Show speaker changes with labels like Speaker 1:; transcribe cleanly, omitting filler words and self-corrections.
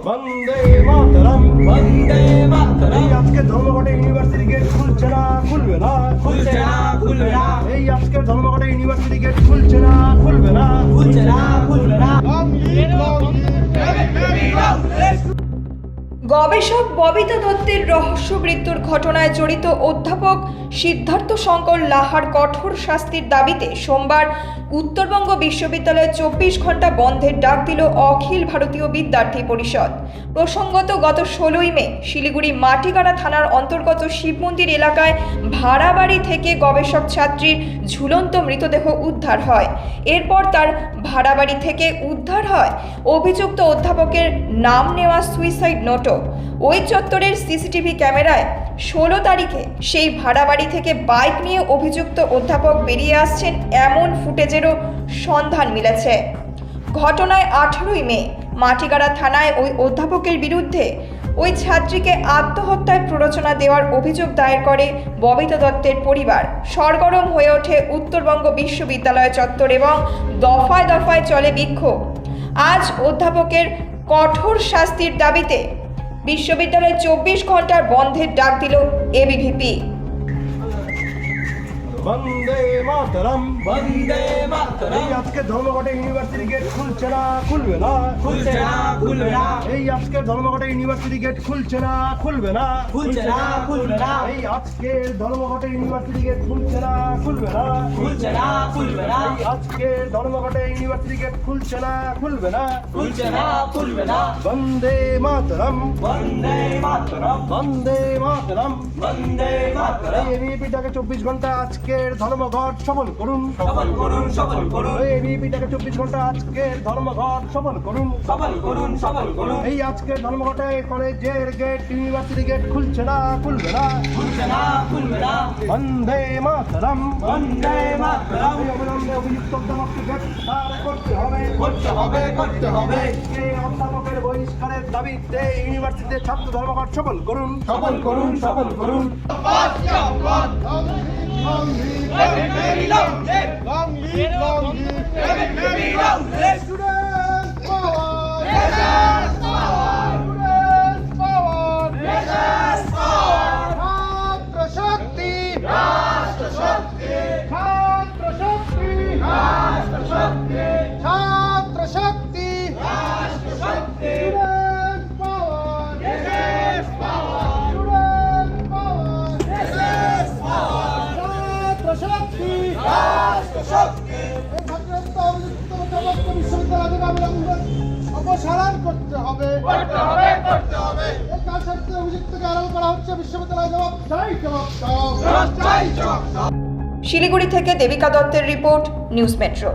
Speaker 1: বন্দে মাতরম,
Speaker 2: বন্দে মাতরম।
Speaker 1: এই আজকে ধর্মঘটে university gate খুলছে না, খুলবে না,
Speaker 2: খুলছে না, খুলবে না,
Speaker 1: এই আজকে ধর্মঘটে ইউনিভার্সিটি গেট খুলছে না, খুলবে না,
Speaker 2: খুলছে না, খুলবে না।
Speaker 3: গবেষক ববিতা দত্তের রহস্য মৃত্যুর ঘটনায় জড়িত অধ্যাপক সিদ্ধার্থ শঙ্কর লাহার কঠোর শাস্তির দাবিতে সোমবার উত্তরবঙ্গ বিশ্ববিদ্যালয়ে 24 ঘন্টা বন্ধের ডাক দিল অখিল ভারতীয় বিদ্যার্থী পরিষদ। প্রসঙ্গত গত 16ই মে শিলিগুড়ি মাটিগাড়া থানার অন্তর্গত শিব মন্দির এলাকায় ভাড়া বাড়ি থেকে গবেষক ছাত্রীর ঝুলন্ত মৃতদেহ উদ্ধার হয়। এরপর তার ভাড়া বাড়ি থেকে উদ্ধার হয় অভিযুক্ত অধ্যাপকের নাম নেওয়া সুইসাইড নোটও। ওই চত্বরের সিসিটিভি ক্যামেরায় 16 তারিখে সেই ভাড়া বাড়ি থেকে বাইক নিয়ে অভিযুক্ত অধ্যাপক বেরিয়ে আসছেন এমন ফুটেজেরও সন্ধান মিলেছে। ঘটনায় 18ই মে মাটিগাড়া থানায় ওই অধ্যাপকের বিরুদ্ধে ওই ছাত্রীকে আত্মহত্যায় প্ররোচনা দেওয়ার অভিযোগ দায়ের করে ববিতা দত্তের পরিবার। সরগরম হয়ে ওঠে উত্তরবঙ্গ বিশ্ববিদ্যালয় চত্বর এবং দফায় দফায় চলে বিক্ষোভ। আজ অধ্যাপকের কঠোর শাস্তির দাবিতে বিশ্ববিদ্যালয়ে 24 ঘন্টার বন্ধের ডাক দিল এবিভিপি।
Speaker 1: বন্দে মাতরম,
Speaker 2: বন্দে মাতরম।
Speaker 1: এই আজকে ধর্মঘটে ইউনিভার্সিটি গেট খুলছে না, খুলবে না,
Speaker 2: খুলছে না, খুলবে না,
Speaker 1: এই আজকে ধর্মঘটে ইউনিভার্সিটি গেট খুলছে না, খুলবে না,
Speaker 2: খুলছে না, খুলবে না,
Speaker 1: এই আজকে ধর্মঘটে ইউনিভার্সিটি গেট খুলছে না, খুলবে না,
Speaker 2: খুলছে না, খুলবে না,
Speaker 1: এই আজকে ধর্মঘটে ইউনিভার্সিটি গেট খুলছে না, খুলবে না,
Speaker 2: খুলছে না, খুলবে না।
Speaker 1: বন্দে মাতরম,
Speaker 2: বন্দে মাতরম,
Speaker 1: বন্দে মাতরম,
Speaker 2: বন্দে মাতরম।
Speaker 1: এই এবিপিটাকে 24 ঘন্টা আজকের ধর্মঘট সফল করুন,
Speaker 2: সফল করুন, সফল করুন,
Speaker 1: এই এবিপিটাকে 24 ঘন্টা আজকের ধর্মঘট সফল করুন,
Speaker 2: সফল করুন, সফল করুন।
Speaker 1: এই আজকের ধর্মঘটে কলেজের গেট ইউনিভার্সিটি গেট খুলছে না, খুলবে না,
Speaker 2: খুলছে না, খুলবে না,
Speaker 1: বন্দে মাতরম,
Speaker 2: বন্দে মাতরম।
Speaker 1: এই অবিলম্বে অভিযুক্ত অধ্যাপককে গ্রেফতার করতে হবে,
Speaker 2: করতে হবে, করতে হবে,
Speaker 1: এই অধ্যাপকের বহিষ্কারের দাবিতে ইউনিভার্সিটিতে ছাত্র ধর্মঘট সফল করুন,
Speaker 2: সফল করুন, সফল করুন।
Speaker 4: অপসারণ করতে হবে,
Speaker 2: করতে হবে, করতে হবে।
Speaker 4: তার সাথে অভিযুক্তকে আড়াল করা হচ্ছে। বিশ্ববিদ্যালয় জবাব চাই, জবাব দাও।
Speaker 2: জবাব চাই, জবাব দাও।
Speaker 3: শিলিগুড়ি থেকে দেবিকা দত্তের রিপোর্ট, নিউজ মেট্রো।